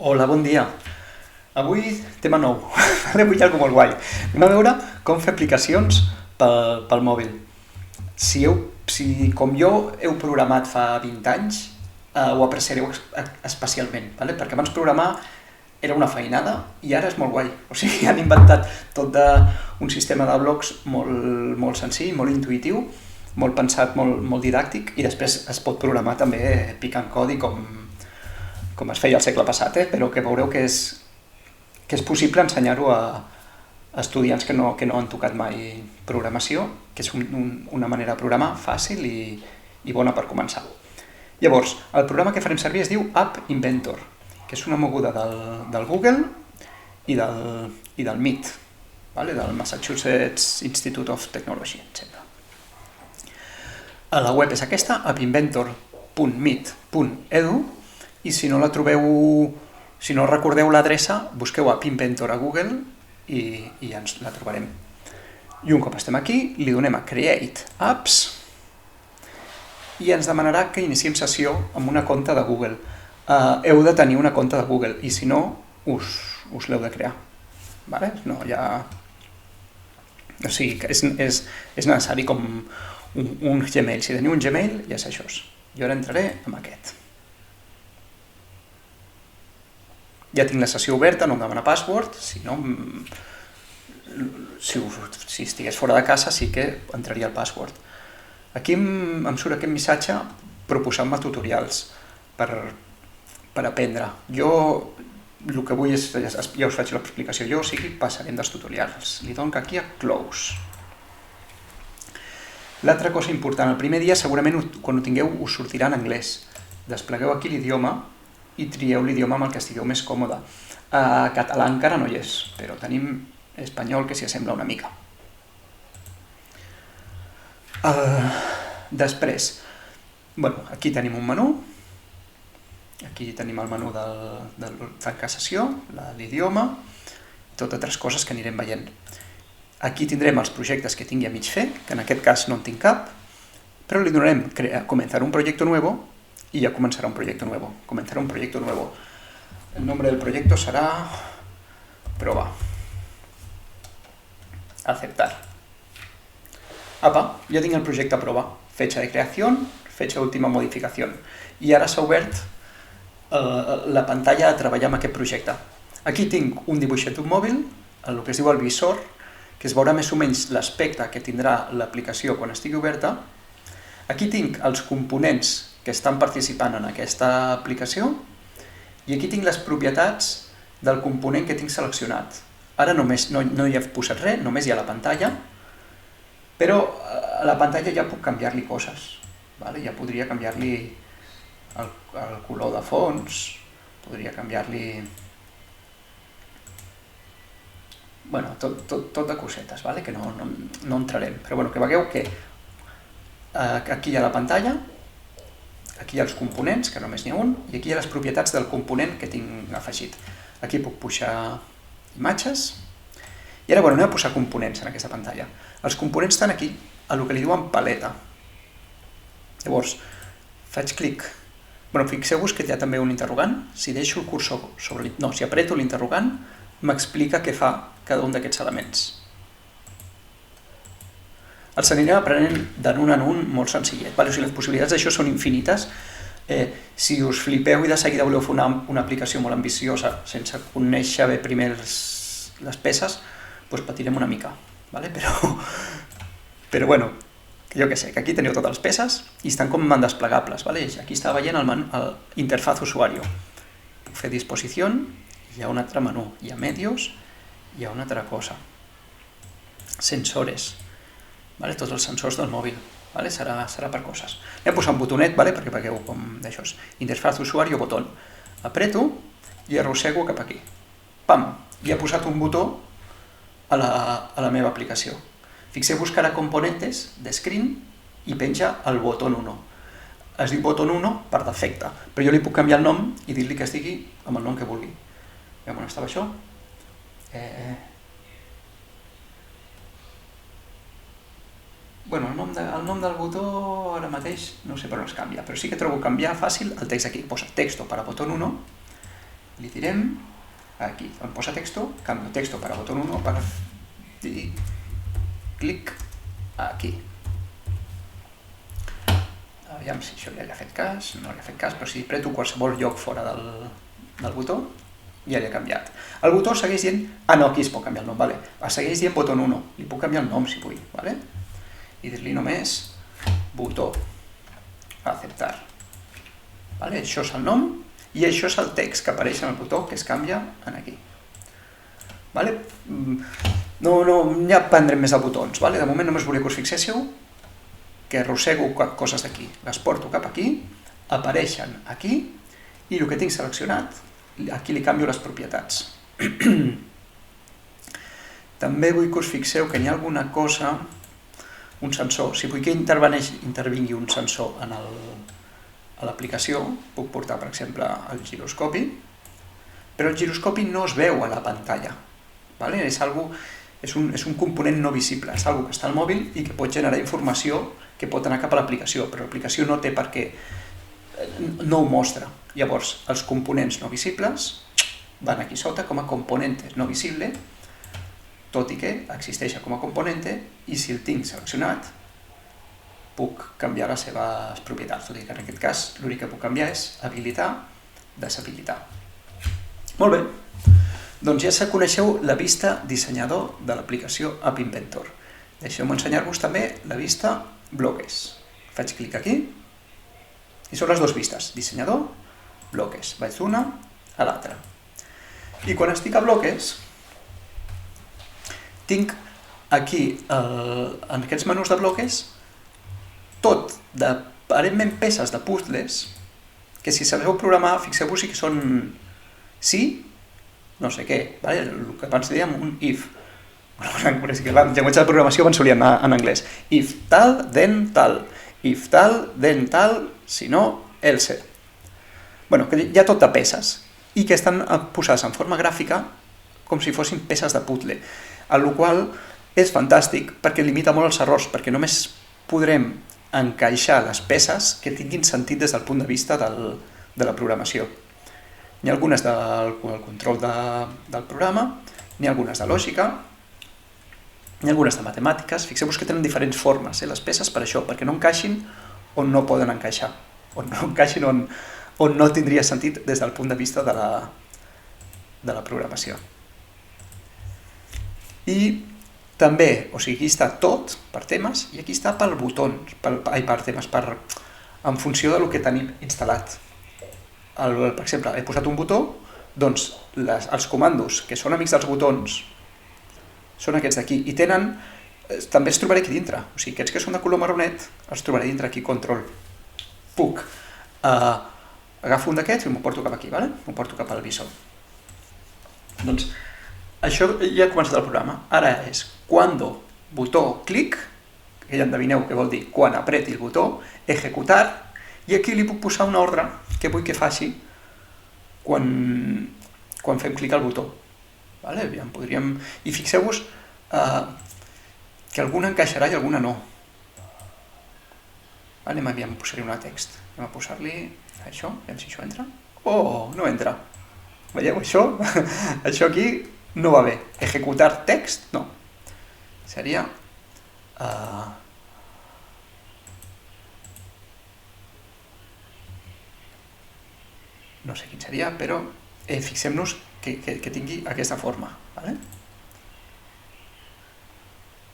Hola, bon dia. Avui, tema nou. Avui hi ha alguna molt guai. Anem a veure com fer aplicacions pel mòbil. Si com jo heu programat fa 20 anys, ho apreciareu especialment, ¿vale? Perquè abans programar era una feinada i ara és molt guai. O sigui, han inventat tot un sistema de blocs molt senzill, molt intuïtiu, molt pensat, molt didàctic, i després es pot programar també picant codi com es feia al segle passat, però que veureu que és possible ensenyar-ho a estudiants que no han tocat mai programació, que és una manera de programar fàcil i bona per començar. Llavors, el programa que farem servir es diu App Inventor, que és una moguda del Google i del MIT, del Massachusetts Institute of Technology, etc. La web és aquesta, appinventor.mit.edu, i si no la trobeu, si no recordeu l'adreça, busqueu App Inventor a Google i ja ens la trobarem. I un cop estem aquí, li donem a Create Apps i ens demanarà que iniciem sessió amb una compte de Google. Heu de tenir una compte de Google i si no, us l'heu de crear. No, ja... O sigui, és necessari com un Gmail. Si teniu un Gmail, ja és això. Jo ara entraré amb aquest. Ja tinc la sessió oberta, no em demana password, si no, si estigués fora de casa sí que entraria el password. Aquí em surt aquest missatge proposant-me tutorials per aprendre. Jo el que vull és, ja us faig l'explicació, jo passarem dels tutorials. Li dono aquí a Close. L'altra cosa important, el primer dia segurament quan ho tingueu us sortirà en anglès. Desplegueu aquí l'idioma i trieu l'idioma amb el que estigueu més còmode. Català encara no hi és, però tenim espanyol que s'hi assembla una mica. Després, aquí tenim un menú, aquí tenim el menú de tancar sessió, l'idioma, i totes altres coses que anirem veient. Aquí tindrem els projectes que tingui a mig fer, que en aquest cas no en tinc cap, però li donarem comenzar un proyecto nuevo y ya comenzará un proyecto nuevo. Comenzará un proyecto nuevo. El nombre del proyecto será Proba. Aceptar. Apa, ja tinc el projecte Proba. Fecha de creación, fecha de última modificación. I ara s'ha obert la pantalla de treballar amb aquest projecte. Aquí tinc un dibuixet d'un mòbil, el que es diu el visor, que es veurà més o menys l'aspecte que tindrà l'aplicació quan estigui oberta. Aquí tinc els components que estan participant en aquesta aplicació i aquí tinc les propietats del component que tinc seleccionat. Ara només no hi he posat res, només hi ha la pantalla, però a la pantalla ja puc canviar-li coses. Ja podria canviar-li el color de fons, podria canviar-li... tot de cosetes, que no entrarem, però que veieu que aquí hi ha la pantalla, aquí hi ha els components, que només n'hi ha un, i aquí hi ha les propietats del component que tinc afegit. Aquí puc pujar imatges, i ara anem a posar components en aquesta pantalla. Els components estan aquí, a el que li diuen paleta. Llavors, faig clic. Fixeu-vos que hi ha també un interrogant. Si deixo el cursor sobre... No, si apreto l'interrogant, m'explica què fa cada un d'aquests elements. Els anirem aprenent d'un en un molt senzillet. Les possibilitats d'això són infinites. Si us flipeu i de seguida voleu fer una aplicació molt ambiciosa sense conèixer bé primer les peces, doncs patirem una mica. Però jo què sé, que aquí teniu totes les peces i estan com desplegables. Aquí està veient l'interfaz usuario. Puc fer disposició, hi ha un altre menú, hi ha medios, hi ha una altra cosa. Sensores. Tots els sensors del mòbil, serà per coses. Anem a posar un botonet, perquè veieu com d'això. Interfaz usuario, botón. Apreto i arrossego cap aquí. Pam! I ha posat un botó a la meva aplicació. Fixeu-vos que ara Componentes de Screen i penja el botón 1. Es diu botón 1 per defecte, però jo li puc canviar el nom i dir-li que estigui amb el nom que vulgui. Veieu on estava això? El nom del botó ara mateix no sé per on es canvia, però sí que trobo canviar fàcil el text aquí. Posa texto para botón 1 li direm aquí, on posa texto, cambio texto para botón 1 para dir clic aquí. Aviam si això ja li ha fet cas, no li ha fet cas, però si preto qualsevol lloc fora del botó, ja li ha canviat. El botó segueix dient, no, aquí es pot canviar el nom, vale? Segueix dient botó 1, li puc canviar el nom si vull, vale? I dir-li només botó, acceptar. Vale? Això és el nom i això és el text que apareix en el botó que es canvia en aquí. Vale? No, ja prendrem més de botons, vale? De moment només volia que us fixéssiu que arrossego coses d'aquí, les porto cap aquí, apareixen aquí, i el que tinc seleccionat, aquí li canvio les propietats. També vull que us fixeu que hi ha alguna cosa, un sensor, si vull que intervingui un sensor a l'aplicació, puc portar, per exemple, el giroscopi, però el giroscopi no es veu a la pantalla, vale? És un component no visible, és una cosa que està al mòbil i que pot generar informació que pot anar cap a l'aplicació, però l'aplicació no té per què, no ho mostra. Llavors, els components no visibles van aquí sota com a componente no visible, tot i que existeix com a componente, i si el tinc seleccionat, puc canviar les seves propietats, tot i que en aquest cas l'únic que puc canviar és habilitar, deshabilitar. Molt bé, doncs ja coneixeu la vista dissenyador de l'aplicació App Inventor. Deixeu-me ensenyar-vos també la vista bloques. Faig clic aquí i són les dues vistes, dissenyador, bloques. Vaig d'una a l'altra. I quan estic a bloques, tinc aquí, en aquests menús de bloques, tot aparentment peces de puzzles, que si sabeu programar, fixeu-vos que són sí, no sé què, el que abans dèiem un if. El llenguatge de programació van solir anar en anglès. If tal, then tal. If tal, then tal, si no, else. Bueno, que hi ha tot de peces i que estan posades en forma gràfica com si fossin peces de puzzle, el qual és fantàstic perquè limita molt els errors, perquè només podrem encaixar les peces que tinguin sentit des del punt de vista de la programació. N'hi ha algunes del control del programa, n'hi ha algunes de lògica, n'hi ha algunes de matemàtiques. Fixeu-vos que tenen diferents formes, les peces, per això, perquè no encaixin on no poden encaixar, on no encaixin on no tindria sentit des del punt de vista de la programació. I també, o sigui, aquí està tot per temes i aquí està per botons, per temes, en funció del que tenim instal·lat. Per exemple, he posat un botó, doncs els comandos que són amics dels botons són aquests d'aquí, i també els trobaré aquí dintre, o sigui, aquests que són de color marronet els trobaré dintre aquí, control. Puc, agafo un d'aquests i m'ho porto cap aquí, m'ho porto cap al visor. Doncs això ja ha començat el programa, ara és cuando botó clic, que ja endevineu què vol dir, quan apreti el botó, ejecutar, i aquí li puc posar una ordre que vull que faci quan fem clic al botó. I fixeu-vos que alguna encaixarà i alguna no. Anem a posar-hi un text. Anem a posar-li això, aviam si això entra. Oh, no entra. Veieu, això? Això aquí no va bé. Ejecutar text, no. Seria... no sé quin seria, però fixem-nos que tingui aquesta forma.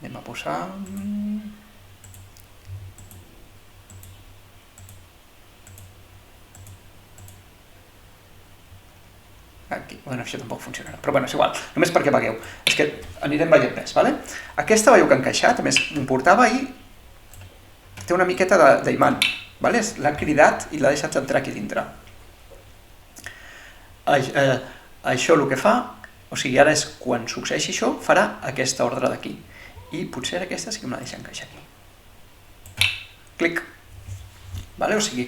Anem a posar... aquí. Bueno, això tampoc funcionarà, però bueno, és igual, només perquè vegueu. És que anirem veient més, vale? Aquesta veieu que ha encaixat, a més, m'importava i té una miqueta d'imant, vale? L'ha cridat i l'ha deixat entrar aquí dintre. Això el que fa, o sigui, ara és quan succeeixi això, farà aquesta ordre d'aquí. I potser aquesta sí que me la deixa encaixar aquí. Clic. O sigui,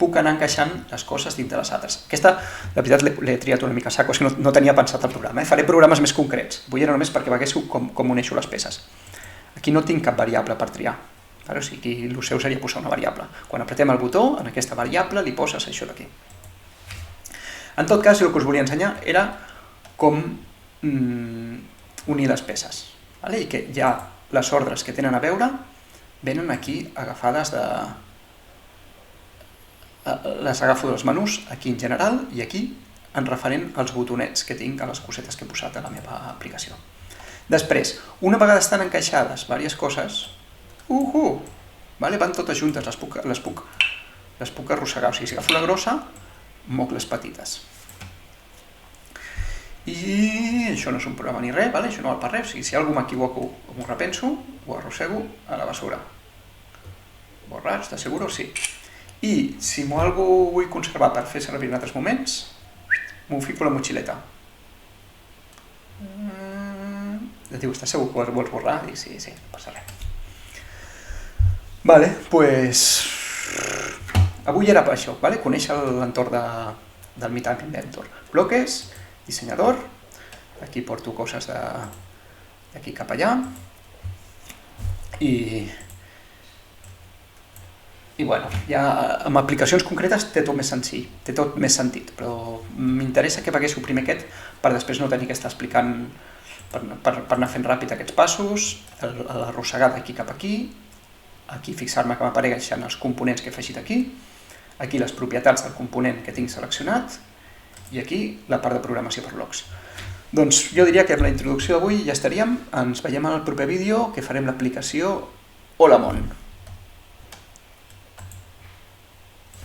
puc anar encaixant les coses dintre les altres. Aquesta, de veritat, l'he triat una mica a saco, és que no tenia pensat el programa. Faré programes més concrets. Vull anar només perquè veguéssiu com uneixo les peces. Aquí no tinc cap variable per triar. O sigui, el seu seria posar una variable. Quan apretem el botó, en aquesta variable li poses això d'aquí. En tot cas, el que us volia ensenyar era com unir les peces, i que ja les ordres que tenen a veure venen aquí agafades de... Les agafo dels menús aquí en general i aquí en referent als botonets que tinc a les cosetes que he posat a la meva aplicació. Després, una vegada estan encaixades diverses coses, van totes juntes, les puc arrossegar. O sigui, si agafo la grossa, moc les petites. I això no és un problema ni res, això no val per res. O sigui, si algú m'equivoco o m'ho repenso, ho arrossego a la basura. Borrar, estàs seguro? Sí. I si algú vull conservar per fer servir en altres moments, m'ho fico a la motxileta. Et diu, estàs segur que ho vols borrar? Dic, sí, no passa res. Vale, doncs... Avui era per això, conèixer l'entorn del Meetup Inventor. Bloques, dissenyador, aquí porto coses d'aquí cap allà, i bueno, ja amb aplicacions concretes té tot més senzill, té tot més sentit, però m'interessa que paguéssiu primer aquest per després no tenir que estar explicant, per anar fent ràpid aquests passos, l'arrossegar d'aquí cap aquí fixar-me que m'apareixen els components que he afegit aquí les propietats del component que tinc seleccionat i aquí la part de programació per blocs. Doncs jo diria que amb la introducció d'avui ja estaríem, ens veiem en el proper vídeo que farem l'aplicació Hola Món.